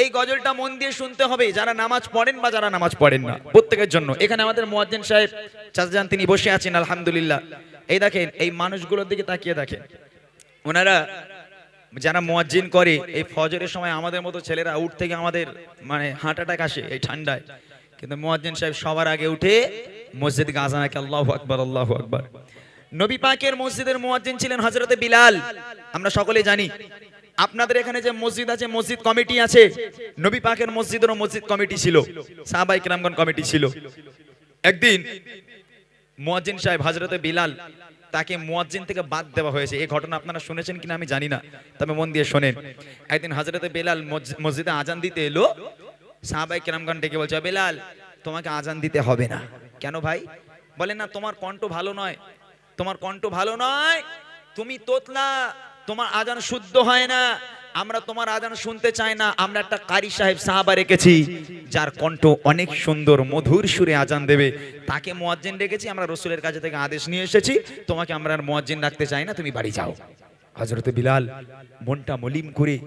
এই গজলটা মন দিয়ে শুনতে হবে, যারা নামাজ পড়েন বা যারা নামাজ পড়েন না প্রত্যেকের জন্য। এখানে আমাদের মুয়াজ্জিন সাহেব চাচাজান তিনি বসে আছেন আলহামদুলিল্লাহ। এই দেখেন এই মানুষগুলোর দিকে তাকিয়ে দেখেন, ওনারা যারা মুয়াজ্জিন করে এই ফজরের সময় আমাদের মতো ছেলেরা উঠ থেকে আমাদের মানে হার্ট অ্যাটাক আসে এই ঠান্ডায়, কিন্তু মুয়াজ্জিন সাহেব সবার আগে উঠে মসজিদে আযানকে আল্লাহু আকবার আল্লাহু আকবার। নবী পাকের মসজিদের মুয়াজ্জিন ছিলেন হযরতে বিলাল, আমরা সকলে জানি। আপনাদের এখানে যে মসজিদ আছে, মসজিদ কমিটি আছে, নবী পাকের মসজিদেরও মসজিদ কমিটি ছিল, সাহাবায়ে কেরামগণ কমিটি ছিল। একদিন মুয়াজ্জিন সাহেব হযরতে বিলাল তাকে মুয়াজ্জিন থেকে বাদ দেওয়া হয়েছে। এই ঘটনা আপনারা শুনেছেন কিনা আমি জানি না, তবে মন দিয়ে শোনেন। একদিন হযরতে বিলাল মসজিদে আজান দিতে এলো, সাহাবায়ে কেরামগণ ডেকে বলছে, বিলাল তোমাকে আজান দিতে হবে না। কেন ভাই? বলেন না তোমার কণ্ঠ ভালো নয়, তোমার কণ্ঠ ভালো নয়, তুমি তোতলা, তোমার আজান শুদ্ধ হয় না, আমরা তোমার আজান শুনতে চাই না। আমরা একটা কারি সাহেব সাহাবা রেখেছি যার কণ্ঠ অনেক সুন্দর, মধুর সুরে আজান দেবে, তাকে মুয়াজ্জিন রেখেছি। আমরা রাসূলের কাছে থেকে আদেশ নিয়ে এসেছি, তোমাকে আমরা আর মুয়াজ্জিন রাখতে চাই না, তুমি বাড়ি যাও। হযরতে বিলাল মনটা মলিন করে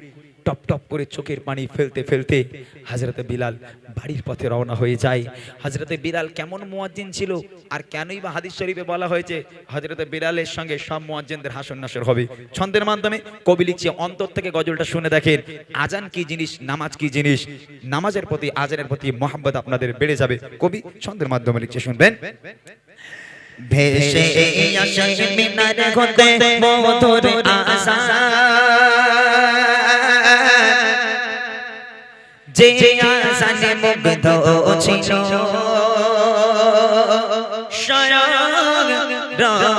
টপ টপ করে চোখের পানি ফেলতে ফেলতে হযরতে বিলাল বাড়ির পথে রওনা হয়ে যায়। হযরতে বিলাল কেমন মুয়াজ্জিন ছিল, আর কেনই বা হাদিস শরীফে বলা হয়েছে হযরতে বিলালের সঙ্গে সব মুয়াজ্জিনদের হাসর নাসর হবে। ছন্দের মাধ্যমে কবি লিখছে, অন্তর থেকে গজলটা শুনে দেখেন আজান কি জিনিস, নামাজ কি জিনিস, নামাজের প্রতি আজানের প্রতি মহব্বত আপনাদের বেড়ে যাবে। কবি ছন্দের মাধ্যমে লিখছে, শুনবেন। ভেসে আসে মিনার হতে মধুর আশা, যে আশানে মুগ্ধ ছিল স্বয়ং রহমান।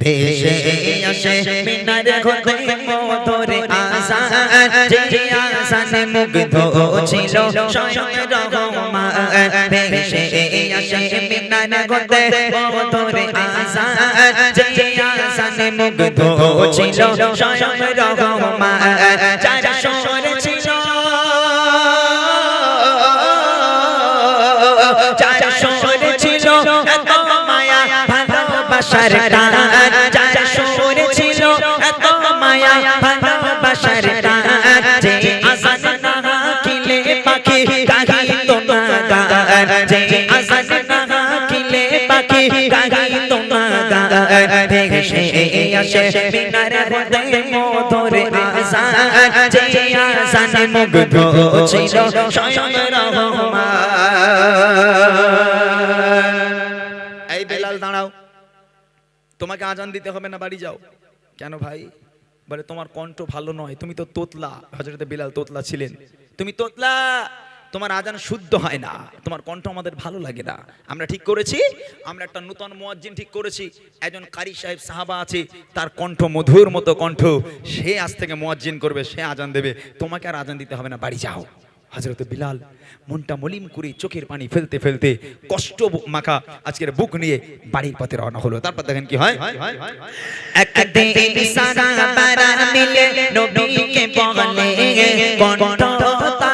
ভেসে আসে মিনার হতে মধুর আশা, যে আশানে মুগ্ধ ছিল স্বয়ং রহমান। ভেসে আসে মিনার হতে মধুর আশা, যে আশানে মুগ্ধ ছিল স্বয়ং রহমান। যার সুরে ছিল, যার সুরে ছিল এত মায়া ভালোবাসার টান, যার সুরে ছিল এত মায়া ভালোবাসার টান, যে আজান না কিলে পাখি গাহিত না গান, যে আজান না কিলে পাখি গাহিত না গান। ভেসে আসে মিনার হতে মধুর আজান, যে আজানে মুগ্ধ ছিল স্বয়ং রহমান। এই বেলাল দাঁড়াও, তোমাকে আজান দিতে হবে না, বাড়ি যাও। কেন ভাই? বলে তোমার কণ্ঠ ভালো নয়, তুমি তো তোতলা। হযরতে বিলাল তোতলা ছিলেন, তুমি তোতলা, তোমার আজান শুদ্ধ হয় না, তোমার কণ্ঠ আমাদের ভালো লাগে না। আমরা ঠিক করেছি, আমরা একটা নতুন মুয়াজ্জিন ঠিক করেছি, একজন কারি সাহেব সাহাবা আছে, তার কণ্ঠ মধুর মতো কণ্ঠ, সে আজ থেকে মুয়াজ্জিন করবে, সে আজান দেবে, তোমাকে আর আজান দিতে হবে না, বাড়ি যাও। হযরতে বিলাল মনটা মলিন করে চোখের পানি ফেলতে ফেলতে কষ্ট মাখা আজকের বুক নিয়ে বাড়ির পথে রওনা হলো। তারপর দেখেন কি হয়। একদিন সাহাবারা মিলে নবীকে বলে, কণ্ঠ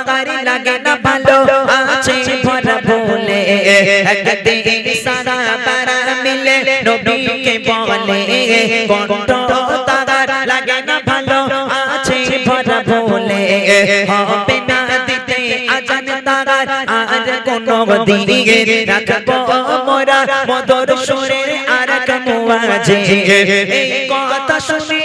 তার লাগে না ভালো, আছে ভরা ভুলে। একদিন সাহাবারা মিলে নবীকে বলে, কণ্ঠ তার লাগে না ভালো, আছে ভরা ভুলে। হবে না দিতে আজান তার আর কোনো দিকে, রাখবো মোরা মধুর সুরে আর কামুয়াজে। এই কথা শুনে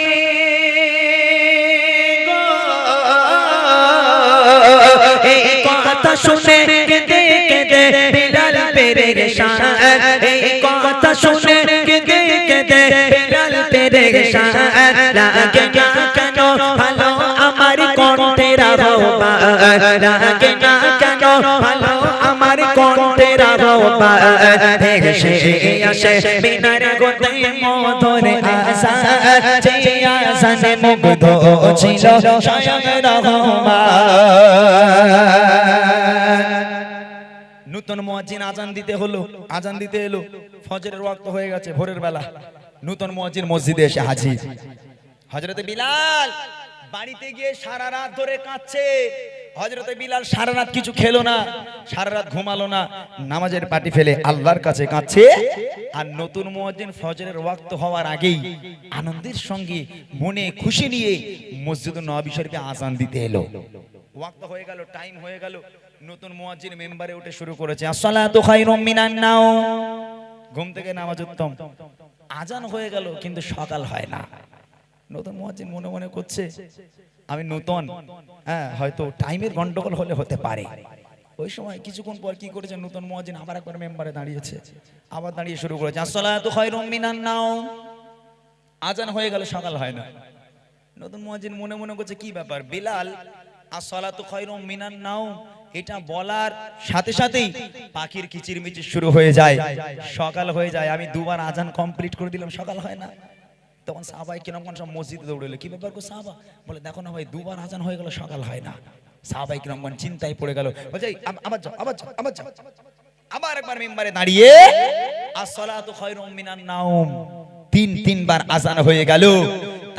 এই কথা শুনে কেঁদে কেঁদে বিলাল পেরেশান, এই কথা শুনে কেঁদে কেঁদে বিলাল পেরেশান। লাগে না কেন ভালো আমার কণ্ঠের আহ্বান, লাগে না কেন ভালো আমার কণ্ঠের আহ্বান। ভেসে আসে মিনার হতে মধুর আজান, যে আজানে মুগ্ধ ছিল স্বয়ং রহমান। নতুন মুয়াজ্জিন আজান দিতে হলো, আজান দিতে এলো, ফজরের ওয়াক্ত হয়ে গেছে, ভোরের বেলা। নতুন মুয়াজ্জিন মসজিদে এসে হাজির। হযরতে বিলাল বাড়িতে গিয়ে সারা রাত ধরে কাঁদছে। হযরতে বিলাল সারা রাত কিছু খেলো না, সারা রাত ঘুমালো না, নামাজের পাটি ফেলে আল্লাহর কাছে কাঁদছে। আর নতুন মুয়াজ্জিন ফজরের ওয়াক্ত হওয়ার আগেই আনন্দের সঙ্গে মনে খুশি নিয়ে মসজিদুন নববী শরীফে আযান দিতে এলো। ওয়াক্ত হয়ে গেল, টাইম হয়ে গেল, নতুন মুয়াজ্জিন মেম্বারে উঠে শুরু করেছে আসসালাতু খায়রুম মিনান নাওম, ঘুম থেকে নামাজ উত্তম। আজান হয়ে গেল কিন্তু সকাল হয় না। নতুন মুয়াজ্জিন মনে মনে করছে আমি নতুন, হ্যাঁ হয়তো টাইমের গন্ডগোল হলে হতে পারে। ওই সময় কিছুক্ষণ পর কি করেছে, নতুন মুয়াজ্জিন আবার একবার মেম্বারে দাঁড়িয়েছে, আবার দাঁড়িয়ে শুরু করেছে আসসালাতু খায়রুম মিনান নাওম। আজান হয়ে গেল, সকাল হয় না। নতুন মুয়াজ্জিন মনে মনে করছে কি ব্যাপার, বিলাল আসসালাতু খায়রুম মিনান নাওম এটা বলার সাথে সাথেই পাখির কিচিরমিচির শুরু হয়ে যায়, সকাল হয়ে যায়। আমি দুবার আজান কমপ্লিট করে দিলাম, সকাল হয় না। তখন সাহাবায়ে কিরাম সব মসজিদে দৌড়ে এলো, কি ব্যাপার গো সাহাবা? বলে দেখো না ভাই, দুবার আজান হয়ে গেল, সকাল হয় না। সাহাবায়ে কিরাম চিন্তায় পড়ে গেল, বলছে আবার যাও আবার যাও আবার যাও। আবার একবার মেম্বারে দাঁড়িয়ে আসসালাতু খায়রুম মিনান নাওম তিনবার আজান হয়ে গেল,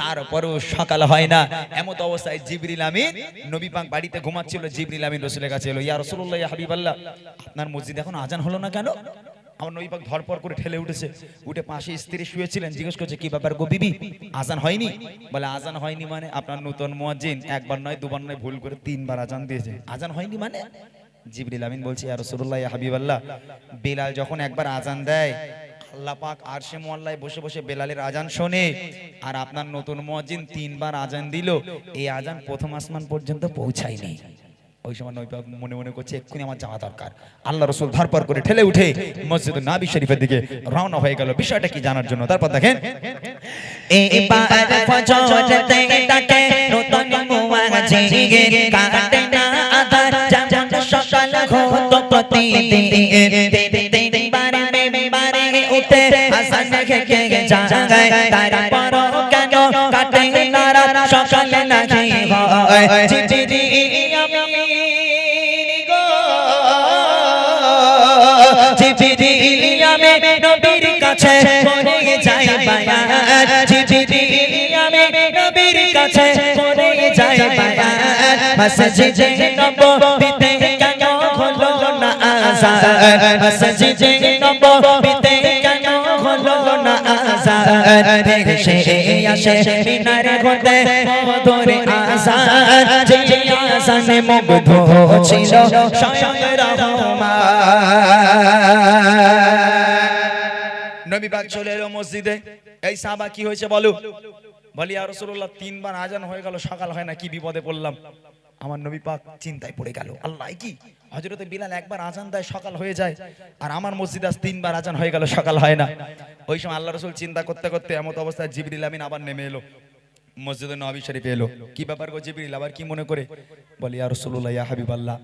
তারপরও সকাল হয় না। এমত অবস্থায় জিবরিল আমিন নবী পাক বাড়িতে ঘুমাচ্ছিল, জিবরিল আমিন রাসূলের কাছে এলো, ইয়া রাসূলুল্লাহ ইয়া হাবিবাল্লাহ, আপনার মসজিদে এখন আজান হলো না কেন? আমার নবী পাক ধরপর করে ঠেলে উঠেছে, উঠে পাশে স্ত্রী শুয়েছিলেন, জিজ্ঞেস করছে কি ব্যাপার গো বিবি, আজান হয়নি? বলে আজান হয়নি মানে? আপনার নতুন মুয়াজ্জিন একবার নয় দুবার নয় ভুল করে তিনবার আজান দিয়েছে, আজান হয়নি মানে? জিবরিল আমিন বলছে ইয়া রাসূলুল্লাহ ইয়া হাবিবাল্লাহ, বিলাল যখন একবার আজান দেয় আল্লাহ পাক আরশে মুআল্লায় বসে বসে বেলালের আজান শোনে। আর আপনার নতুন মুয়াজ্জিন তিনবার আজান দিল, এই আজান প্রথম আসমান পর্যন্ত পৌঁছায়নি। ওই সময় নবী পাক মনে মনে করছে এক্ষুনি আমার যাওয়া দরকার। আল্লাহ রাসূল ধরপর করে ঠেলে উঠে মসজিদুন নবী শরীফের দিকে রওনা হয়ে গেল বিষয়টা কি জানার জন্য। তারপর দেখেন এবার ফজরেতে ডাকে নতুন মুয়াজ্জিন কাটে না আধার, যেমন সকাল হতো প্রতিদিন। তিনবার মেম্বারে উঠে আযান থেকে জাগায়, তারপরও কেন কাটে না রাত, সকাল নাকি হয় জিবরিল আমিন গো, জিবরিল আমিন নবীর কাছে করে যায় বায়ান, জিবরিল আমিন নবীর কাছে করে যায় বায়ান, মসজিদে নববীতে কেন হলো না আযান, মসজিদে নববীতে কেন হলো না আযান, ভেসে আসে মিনারে হতে মধুর আযান, যে আযানে মুগ্ধ ছিল স্বয়ং রহমান। নবী পাক চলে এলো মসজিদে। এই সাহাবা কি হয়েছে বলো? বলি ইয়া রাসূলুল্লাহ তিনবার আজান হয়ে গেল, সকাল হয় না, কি বিপদে পড়লাম? আমার নবী পাক চিন্তায় পড়ে গেল, আল্লাহ কি, হযরতে বিলাল একবার আজান দেয় সকাল হয়ে যায়, আর আমার মসজিদে আজ তিনবার আজান হয়ে গেল, সকাল হয় না। ওই সময় আল্লাহ রাসূল চিন্তা করতে করতে এমত অবস্থায় জিবরিল আমিন আবার নেমে এলো, মসজিদে নববী শরীফে এলো। কি ব্যাপার গো জিবরিল, আবার কি মনে করে? বলি ইয়া রাসূলুল্লাহ ইয়া হাবিবাল্লাহ,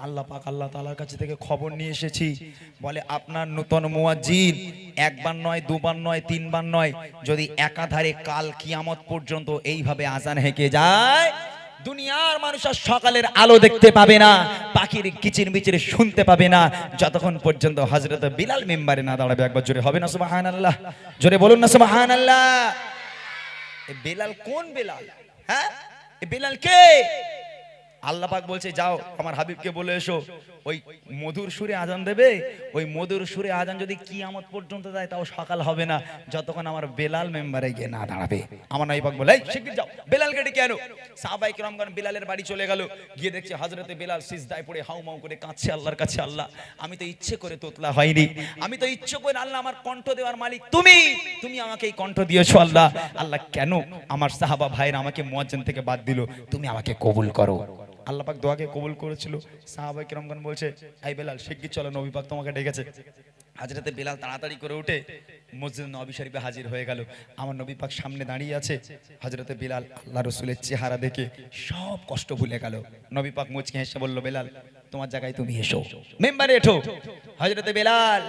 আল্লাহ পাক আল্লাহ তাআলার কাছে থেকে খবর নিয়ে এসেছি, বলে আপনার নতুন মুয়াজ্জিন একবার নয় দুবার নয় তিনবার নয়, যদি একাধারে কাল কিয়ামত পর্যন্ত এইভাবে আজান হেঁকে যায়, দুনিয়ার মানুষ আর সকালের আলো দেখতে পাবে না, পাখির কিচিরমিচির শুনতে পাবে না, যতক্ষণ পর্যন্ত হযরত বিলাল মিম্বারে না দাঁড়াবে। একবার জোরে হবে না সুবহানাল্লাহ? জোরে বলুন না সুবহানাল্লাহ। এই বিলাল কোন বিলাল? হ্যাঁ, এই বিলাল কে? আল্লাহ পাক বলছে যাও আমার হাবিবকে বলে এসো, ওই মধুর সুরে আজান দেবে, ওই মধুর সুরে আজান যদি কিয়ামত পর্যন্ত যায় তাও সকাল হবে না, যতক্ষণ আমার বেলাল মেম্বারে গিয়ে না দাঁড়াবে। আমার নবী পাক বলে এই শিগগির যাও বেলালকে ডেকে আনো। সাহাবায়ে কিরামগণ বেলালের বাড়ি চলে গেল, গিয়ে দেখছে হযরতে বেলাল সিজদায় পড়ে হাউমাউ করে কাঁদছে আল্লাহর কাছে, আল্লাহ আমি তো ইচ্ছে করে তোতলা হয়নি, আমি তো ইচ্ছে করে, আল্লাহ আমার কণ্ঠ দেওয়ার মালিক তুমি, তুমি আমাকে এই কণ্ঠ দিয়েছো আল্লাহ, আল্লাহ কেন আমার সাহাবা ভাইরা আমাকে মুয়াজ্জিন থেকে বাদ দিল, তুমি আমাকে কবুল করো। আল্লাহ পাক দোয়াকে কবুল করেছিল। সাহাবায়ে কিরামগণ বলছে এই বেলাল শিগগির চলো, নবী পাক তোমাকে ডেকেছে। হযরতে বেলাল তাড়াতাড়ি করে উঠে মসজিদ নববী শরীফে হাজির হয়ে গেল। আমার নবী পাক সামনে দাঁড়িয়ে আছে। হযরতে বেলাল আল্লাহ রাসূলের চেহারা দেখে সব কষ্ট ভুলে গেল। নবী পাক মুচকি হেসে বলল, বেলাল তোমার জায়গায় তুমি এসো, মেম্বারে এঠো। হযরতে বেলাল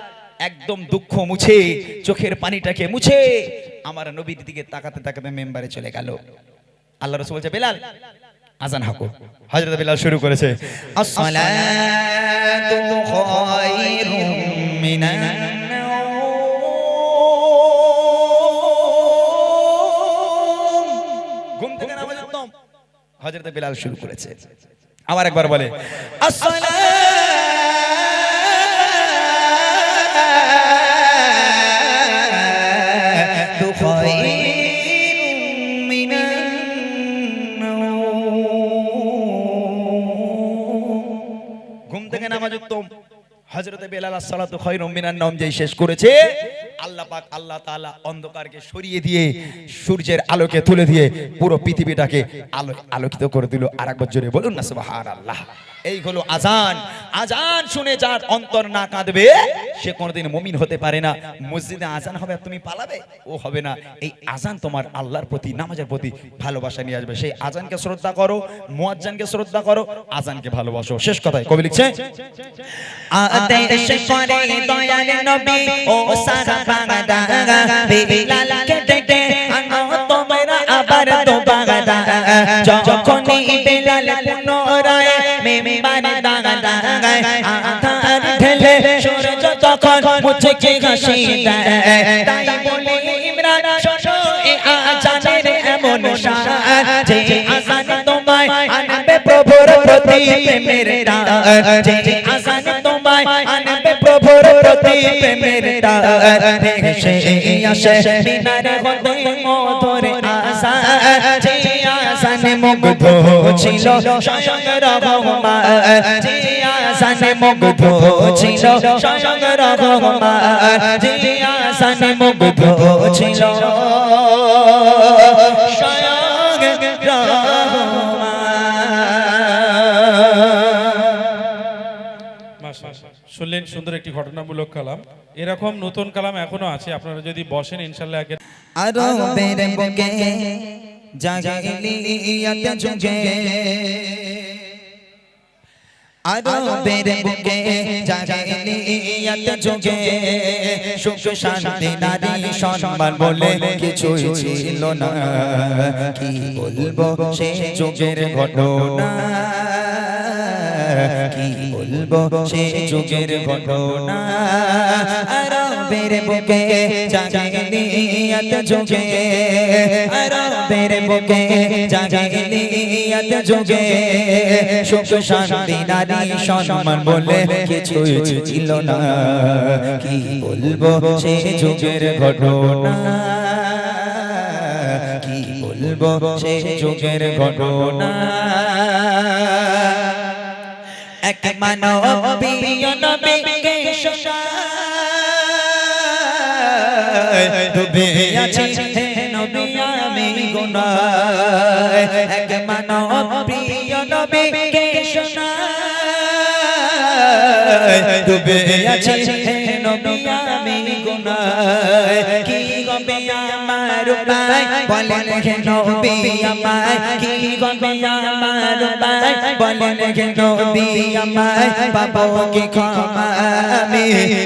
একদম দুঃখ মুছে, চোখের পানিটাকে মুছে আমার নবীর দিকে তাকাতে তাকাতে মেম্বারে চলে গেল। আল্লাহ রাসূল বলছে বেলাল আজান হাঁকো। হযরত বেলাল শুরু করেছে আসসালাতু খায়রুম মিনান ঘুম থেকে নামাজ উত্তম। হযরত বেলাল শুরু করেছে আবার একবার বলে আসসালাতু খায়রুম মিনান নাওম। ঘুম থেকে নামাজ উত্তম। হযরতে বেলাল আসসালাতু খায়রুম মিনান নাওম যেই শেষ করেছে, আল্লাহ পাক আল্লাহ তাআলা অন্ধকারকে সরিয়ে দিয়ে সূর্যের আলোকে তুলে দিয়ে পুরো পৃথিবীটাকে আলোকিত করে দিল। আরেকবার জোরে বলুন না সুবহানাল্লাহ। এই হলো আজান। আজান শুনে যার অন্তর না কাঁদবে সে কোনোদিন মুমিন হতে পারে না। মসজিদে আজান হবে আর তুমি পালাবে, ও হবে না। এই আজান তোমার আল্লাহর প্রতি, নামাজের প্রতি ভালোবাসা নিয়ে আসবে। সেই আজানকে শ্রদ্ধা করো, মুয়াজ্জিনকে শ্রদ্ধা করো, আজানকে ভালোবাসো। শেষ কথায় কবি লিখছে, আদেশ করে দয়াল নবী ও সারা বাগদা, বিলালকে ডেকে আনো তোমরা আবার দোবাগদা। যখনই বেলাল পুনরায় মেম্বারে দাগদা, আধার ঢেলে সূর্য তখন মুছকে হাসি দেয়। তাই বলে ইমরান শোনো এ আজানের এমন শান, যে আজান তোমায় আনবে প্রভুর প্রতি প্রেমের টান, যে আজান তোমায় আনবে প্রভুর প্রতি প্রেমের টান। ভেসে আসে মিনার হতে মধুর আজান, যে আজানে মুগ্ধ ছিল স্বয়ং রহমান, যে আজানে মুগ্ধ ছিল স্বয়ং রহমান, যে আজানে মুগ্ধ ছিল স্বয়ং রহমান। শুনলেন সুন্দর একটি ঘটনামূলক কালাম। এরকম নতুন কালাম এখনো আছে, আপনারা যদি বসেন ইনশাল্লাহ একে আরবের বুকে জাহিলিয়াত যুগে, আরবের বুকে জাহিলিয়াত যুগে সুখ শান্তি নারী সম্মান বলে কিছুই ছিল না। কি বলবো সে যুগের ঘটনা, কি বলবো সে যুগের ঘটনা। আরবের বুকে জাহিলিয়াত যুগে, আরবের বুকে জাহিলিয়াত যুগে সুখ শান্তি নারী সম্মান বলে কিছুই ছিল না। কি বলবো সে যুগের ঘটনা, কি বলবো সে যুগের ঘটনা। এক মানবীয় নবীকে শোনায়, ডুবে আছি হে নবী আমি গুনায়। এক মানবীয় নবীকে শোনায়, ডুবে আছি হে নবী আমি গুনায়। কি গবে আমার উপায় বলেন হে নবী আমায়, কি গবে আমার উপায় বলেন হে নবী আমায়। পাবো কি ক্ষমা আমি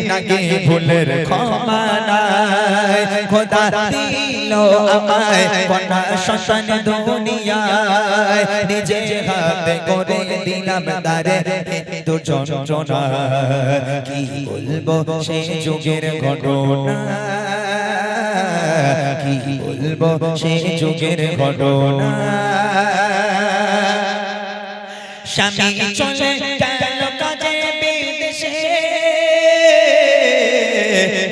নাকি ভুলের ক্ষমা নাই। খোদা দিল আমায় কন্যা সন্তান দুনিয়ায়, নিজে হাতে করে দিলাম তারে তো যন্ত্রণা। কি বলবো সে যুগের ঘটনা, কি বলবো সে যুগের ঘটনা। স্বামী চলে গেল কাজে বিদেশে,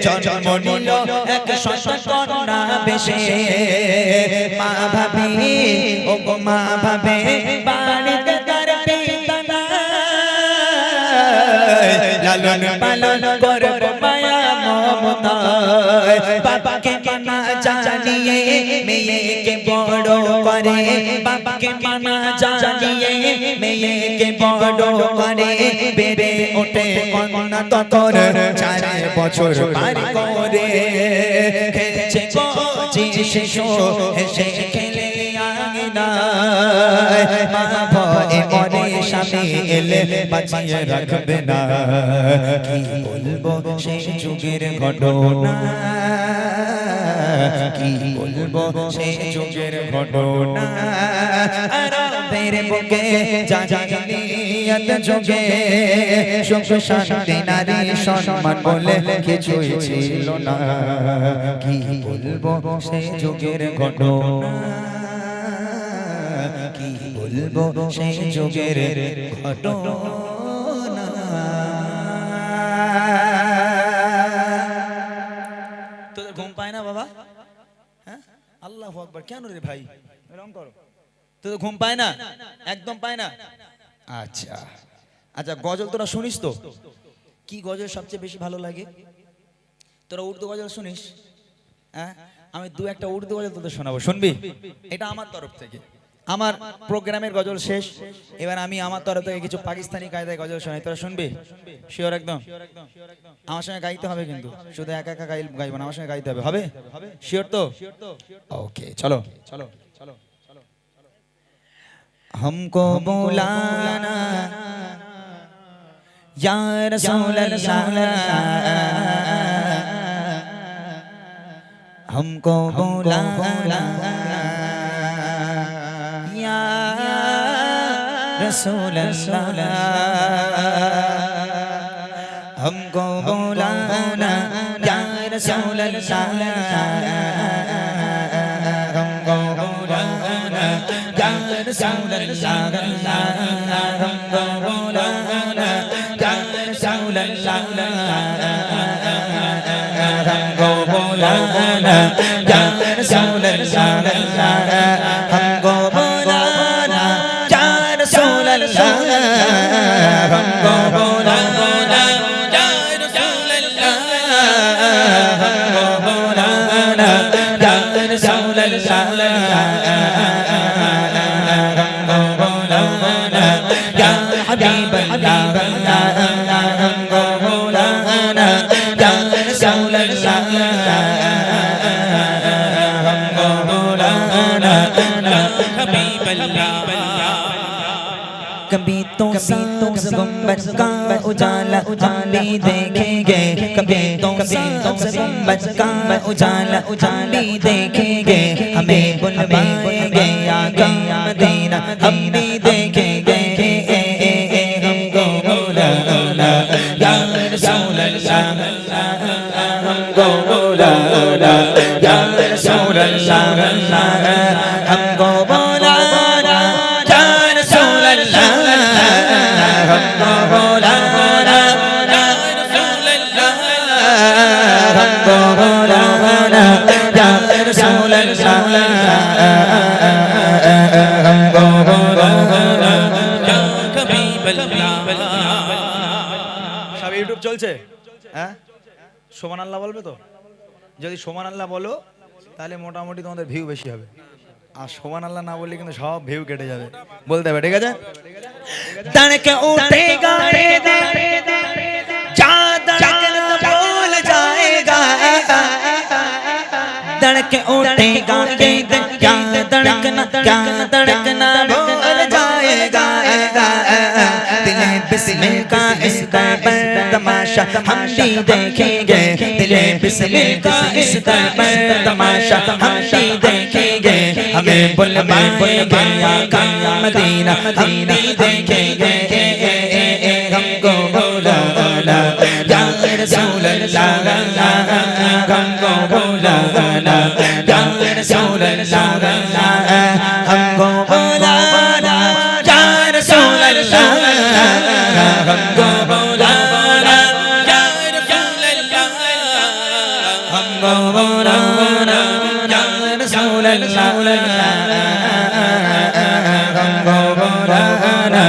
জন্ম নিল এক সন্তান কন্যা বেশে। মা ভাবি ও গো মা ভাবে বাড়িতে তার পিতা নাই, লালন পালন করব মায়া মমতায়। বাবাকে মানা জানিয়ে মেয়েকে বড় করে, বাবাকে মানা জানিয়ে মেয়েকে বড় করে। বেড়ে ওঠে কন্যা তখন 4 বছর পার করে। খেলছে কচি শিশু হেসে খেলে আঙিনায়, মা ভয়ে মরে স্বামী এলে বাঁচিয়ে রাখবে না। কি বলবো সে যুগের ঘটনা, কি বলবো সে যুগের ঘটনা। আরবের বুকে জাহিলিয়াত যুগে সুখ শান্তি নারী সম্মান বলে কিছুই ছিল না। কি বলবো সে যুগের ঘটনা, কি বলবো সেই যুগের ঘটনা। তোদের ঘুম পায় না বাবা? হ্যাঁ, আল্লাহু আকবার। কেন রে ভাই এরকম করো? তোদের ঘুম পায় না? একদম পায় না? আচ্ছা আচ্ছা, গজল তোরা শুনিস তো? কি গজল সবচেয়ে বেশি ভালো লাগে? তোরা উর্দু গজল শুনিস? হ্যাঁ, আমি দু একটা উর্দু গজল তোদের শোনাবো, শুনবি? এটা আমার তরফ থেকে। আমার প্রোগ্রামের গজল শেষ, এবার আমি আমার তরফ থেকে কিছু পাকিস্তানি কায়দায় গজল শোনাই, তোরা শুনবি? শিওর একদম? আমার সঙ্গে গাইতে হবে কিন্তু, শুধু একা একা গাইবো না, আমার সঙ্গে গাইতে হবে, হবে? শিওর তো? ওকে, চলো চলো চলো। हमको बुलाना या रसूल अल्लाह, हमको बुलाना या रसूल अल्लाह, हमको बुलाना या रसूल अल्लाह, हमको बुलाना या रसूल अल्लाह, हमको बुलाना या रसूल अल्लाह, हमको बुलाना या रसूल अल्लाह, हमको बुलाना या रसूल अल्लाह, हमको बुलाना या रसूल अल्लाह, हमको बुलाना या रसूल अल्लाह, हमको बुलाना या हबीब अल्लाह, हमको बुलाना या रसूल अल्लाह, हमको बुलाना या हबीब अल्लाह। कभी तो सब्ज़ गुंबद का उजाला हम भी देखेंगे, कभी तो सब्ज़ गुंबद का उजाला हम भी देखेंगे, हमें बुलवाएंगे आका मदीना हम भी देखेंगे, हमको बुलाना या रसूल अल्लाह, हमको बुलाना या रसूल अल्लाह, हमको बुलाना या रसूल अल्लाह, हमको बुलाना या रसूल अल्लाह, हमको बुलाना या रसूल अल्लाह, हमको बुलाना या हबीब अल्लाह। সব ইউটিউব চলছে? হ্যাঁ, সোমান আল্লাহ বলবে তো? যদি সোমান আল্লাহ বলো তাহলে মোটামুটি তোমাদের ভিউ বেশি হবে, আর সোমান আল্লাহ না বললে কিন্তু সব ভিউ কেটে যাবে। বলতে হবে, ঠিক আছে? तड़के उठेगा जा धड़कन बोल जाएगा, तड़के उठेगा क्या धड़कना, क्या धड़कना बोल जाएगा, दिले बिस्मिल का इस दर पर तमाशा हम भी देखेंगे, दिले बिस्मिल का इस दर पर तमाशा हम भी देखेंगे, हमें बुलवाएंगे आका मदीना हम भी देखेंगे, हमको बुलाना या रसूल अल्लाह, हमको बुलाना या रसूल अल्लाह, हमको बुलाना या रसूल अल्लाह, हमको बुलाना या रसूल अल्लाह, हमको बुलाना या रसूल अल्लाह, हमको बुलाना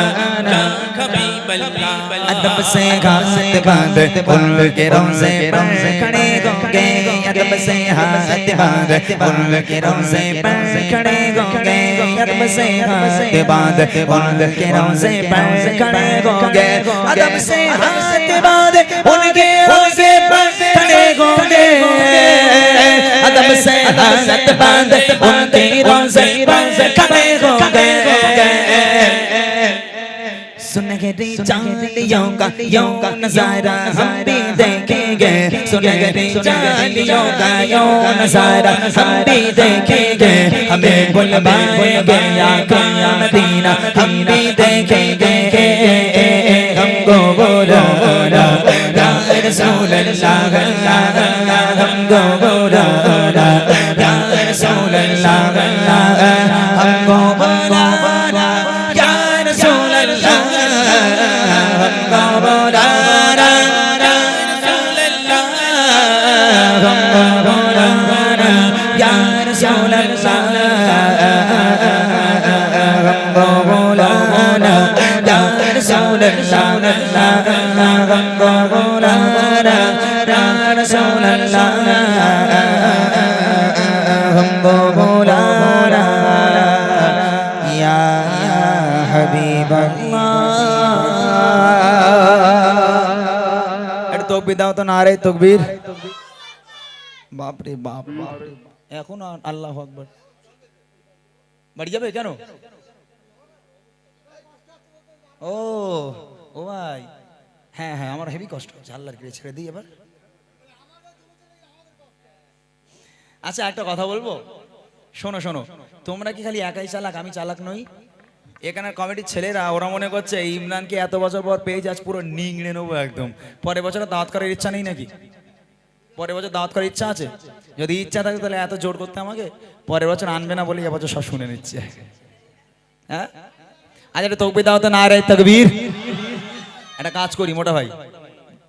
या हबीब अल्लाह। अदब से हाथ बांध उनके रोज़े पर खड़े होंगे, अदब से हाथ बांध उनके रोज़े पर खड़े होंगे, अदब से हाथ बांध उनके रोज़े पर खड़े होंगे, अदब से हाथ बांध उनके रोज़े पर खड़े होंगे, अदब से हाथ बांध उनके रोज़े पर खड़े होंगे, सुनहरे चांदियों का नजारा हम भी देखेंगे, सुनहरे चांदियों का नजारा हम भी देखेंगे, हमें बुलवाएंगे आका मदीना हम भी देखेंगे, हमको बुलाना या रसूल अल्लाह, हमको बुलाना या रसूल अल्लाह, हमको बुलाना রাসূলুল্লাহ ইয়া হাবিবাল্লাহ। একটু তাকবীর দাও তো, নারে তাকবীর। বাপ রে বাপ, এখন আল্লাহু আকবার বাড়ি যাবে কেন? ও ও ভাই, হ্যাঁ হ্যাঁ, আমার হেভি কষ্ট হচ্ছে, আল্লাহর কিরে ছেড়ে দিই এবার। আচ্ছা একটা কথা বলবো, শোনো শোনো, তোমরা কি খালি একাই চালাক, আমি চালাক নই? এখানে কমিটির ছেলেরা ওরা মনে করছে ইমরানকে এত বছর পর পেয়ে আজ পুরো নিংড়ে নেবো একদম। পরের বছর দাওয়াত করার ইচ্ছা নেই নাকি? পরের বছর দাওয়াত করার ইচ্ছা আছে? যদি ইচ্ছা থাকে তাহলে এত জোর করতে আমাকে? পরের বছর আনবে না বলে এবছর সব শুনে নিচ্ছে। হ্যাঁ আজ একটা তকবীর দাও তো, নারে তাকবীর। একটা কাজ করি মোটা ভাই,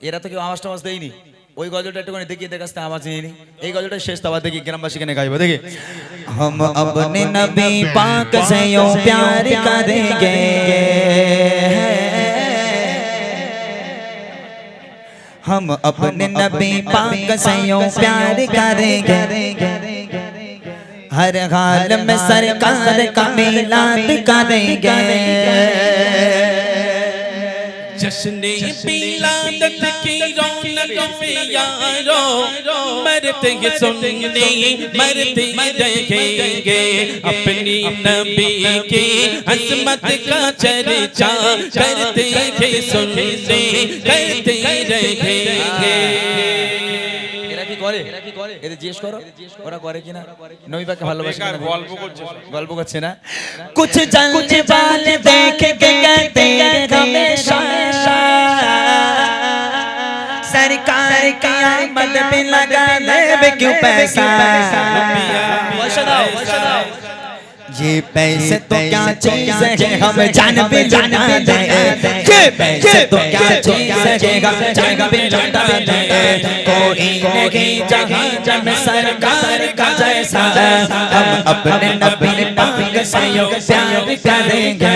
এরা তো কেউ আওয়াজ টাওয়াজ দেয়নি, ওই গজলটা একটুখানি দেখি, এদের কাছ থেকে আওয়াজ নিয়ে নি। এই গজলটা শেষ আবার দেখি গ্রামবাসী কেনে গাইবো, দেখি। हम अपने नबी पाक से यूं प्यार करेंगे, हम अपने नबी पाक से यूं प्यार करेंगे, हर हाल में सरकार का मिलाद करेंगे, जश्ने मिलादत की रौनक में यारो मरते ही सुनने मरते रहेंगे, अपनी नबी की अज़मत का चर्चा करते ही सुनने करते रहेंगे। এরা কি করে? এদের জিজ্ঞেস করো ওরা করে কিনা, নবী পাককে ভালোবাসে কিনা। গল্প করছে না। कुछ जलने वाले देख के कहते हैं हमेशा सरकार की आमद पे लगा दे क्यों पैसा, ये पैसे तो क्या चीज है हम जान भी लुटा दे, ये पैसे तो क्या चीज है हम जान भी लुटा दे, कोई नहीं जहां जब सरकार का जैसा, हम अपने नबी पाक से यूं प्यार करेंगे,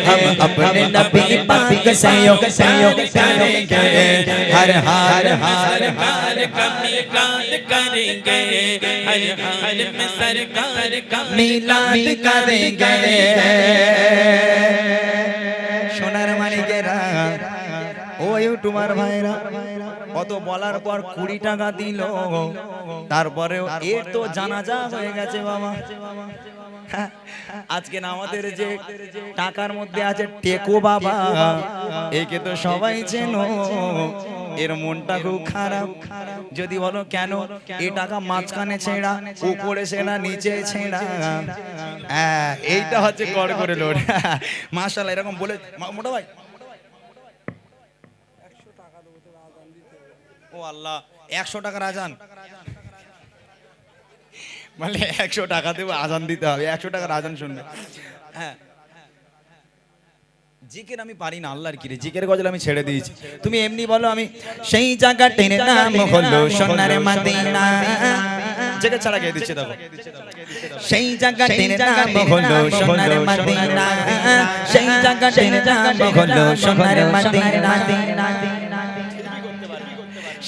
हम अपने नबी पाक से यूं प्यार करेंगे, हर हाल हाल हाल का मिलाद करेंगे, हर हाल में सरकार का मिलाद करेंगे। সোনার মালিকেরা, ও ইউটিউবার ভাইরা, কত বলার পর 20 টাকা দিল, তারপরেও এর তো জানাজা হয়ে গেছে বাবা। আজকে না আমাদের যে টাকার মধ্যে আছে টেকো বাবা, একে তো সবাই চেনো, এর মনটা খুব খারাপ। যদি বলো কেন, এই টাকা মাঝখানে ছেঁড়া, উপরে ছেঁড়া, নিচে ছেঁড়া, এইটা হচ্ছে কর করে লোড। মাশাআল্লাহ, এরকম বলে মোটা ভাই, ও আল্লাহ, 100 টাকার আজান, মানে 100 টাকা দেবো, আজান দিতে হবে, 100 টাকার আজান শুনবে। হ্যাঁ, জিকির আমি পারি না, আল্লাহর কিরে জিকির গজল আমি ছেড়ে দিয়েছি। তুমি এমনি বলো, আমি সেই জায়গাটির নাম হলো সোনার মদিনা, জিকির ছাড়া গিয়ে দিচ্ছে, দেখো সেই জায়গাটির নাম হলো সোনার মদিনা, সেই জায়গাটির নাম হলো সোনার মদিনা,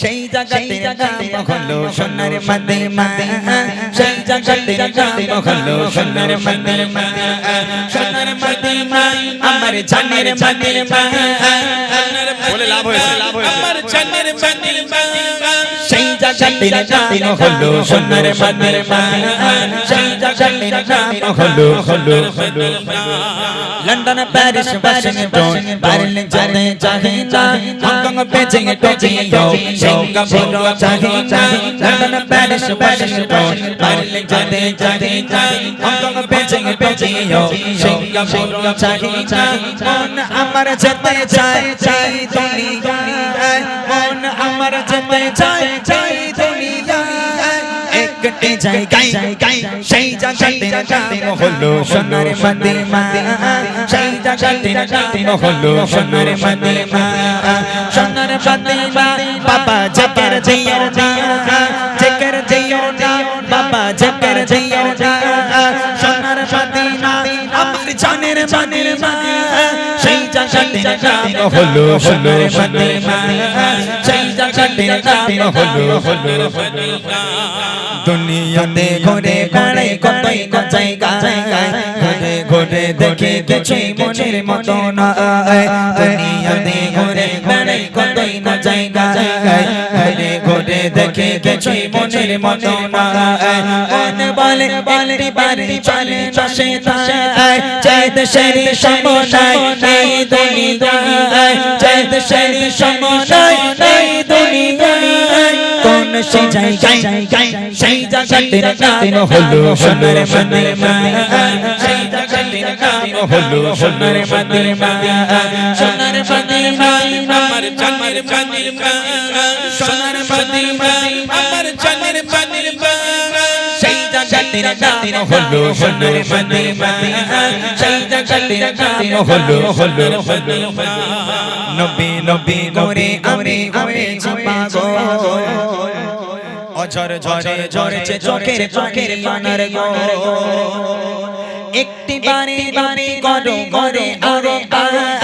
সেই জায়গাটির নাম হলো সোনার মদিনা, সেই জায়গাটির নাম হলো সোনার মদিনা, সোনার মদিনা আমার জানের মদিনা, বলে লাভ হয়েছে, আমার জানের মদিনা, সেই জায়গাটির নাম হলো সোনার মদিনা, সেই জায়গাটির নাম হলো লন্ডন, প্যারিস, ওয়াশিংটন, বার্লিন, জানে চাহিদা, হংকং, বেজিং, টোকিও, সিঙ্গাপুর চাহিদা, লন্ডন, প্যারিস, ওয়াশিংটন, বার্লিন, জানে চাহিদা, হংকং, বেজিং, টোকিও, সিঙ্গাপুর চাহিদা, মন আমার যেতে চায় চাই দুনিয়ায়, মন আমার যেতে চায় চাই দুনিয়ায়, একটি জায়গায় সেই জায়গাটির নাম হলো সোনার মদিনা, সেই জায়গাটির নাম হলো সোনার মদিনা, সোনার মদিনা বাবা জিকির দিও না, জিকির দিও না বাবা, জিকির দিও না, সোনার মদিনা আমার জানের মদিনা সেই জায়গাটির নাম হলো সোনার মদিনা সেই জায়গাটির নাম হলো দুনিয়াতে ঘুরে বেড়াই কতই না জায়গায় ঘুরে ঘুরে দেখে কিছুই মনের মতো না দুনিয়াতে ঘুরে বেড়াই কতই না জায়গায় ঘুরে ঘুরে দেখে কিছুই মনের মতো না মন বলে একটি বাড়ি চলে না সে তাই চাই দেশের সমনায় এই দুনিয়ায় চাই দেশের সমনায় এই দুনিয়ায় কোন সেই জায়গায় সেই জায়গাটির নাম হলো সোনার মদিনা সেই জায়গাটির নাম হলো সোনার মদিনা সোনার মদিনা আমার জানের মদিনা সোনার মদিনা আমার জানের মদিনা সেই জায়গাটির নাম হলো সোনার মদিনা সেই জায়গাটির নাম হলো নবী নবী করে আমি হয়েছি পাগল অঝর ঝরে ঝরেছে চোখের চোখের পানার গো একটি বাড়ি বাড়ি করো করে আরো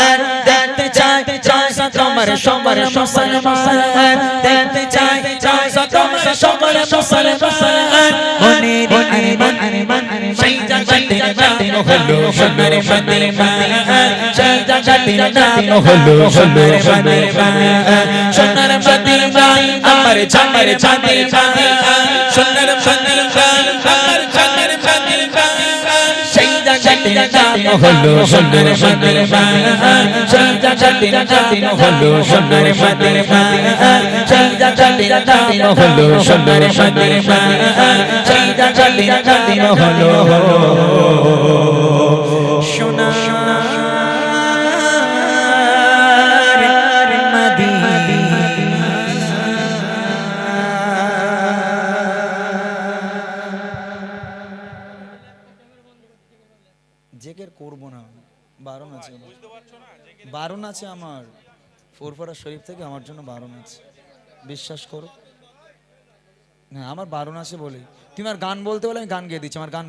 আর দেখতে চাই চাষা তোমার সবার মুসলমান দেখতে চাই চাষা তোমার সবার মুসলমান মনের আরমান সেই জায়গাটির নাম হলো সোনার মদিনা সেই জায়গাটির নাম হলো সোনার মদিনা সোনার মদিনা আমার জানের মদিনা সোনার মদিনা আমার জানের মদিনা সেই জায়গাটির নাম হলো সোনার মদিনা সেই জায়গাটির নাম হলো সোনার মদিনা সেই জায়গাটির নাম হলো সোনার মদিনা সেই জায়গাটির নাম হলো সোনার জেকের করব না বারণ আছে বারণ আছে আমার ফুরফুরা শরীফ থেকে আমার জন্য বারণ আছে বিশ্বাস করো হ্যাঁ আমার বারণ আছে বলেই তুমি আর গান বলতে বলে আমি গান গেয়ে দিচ্ছি আমার গান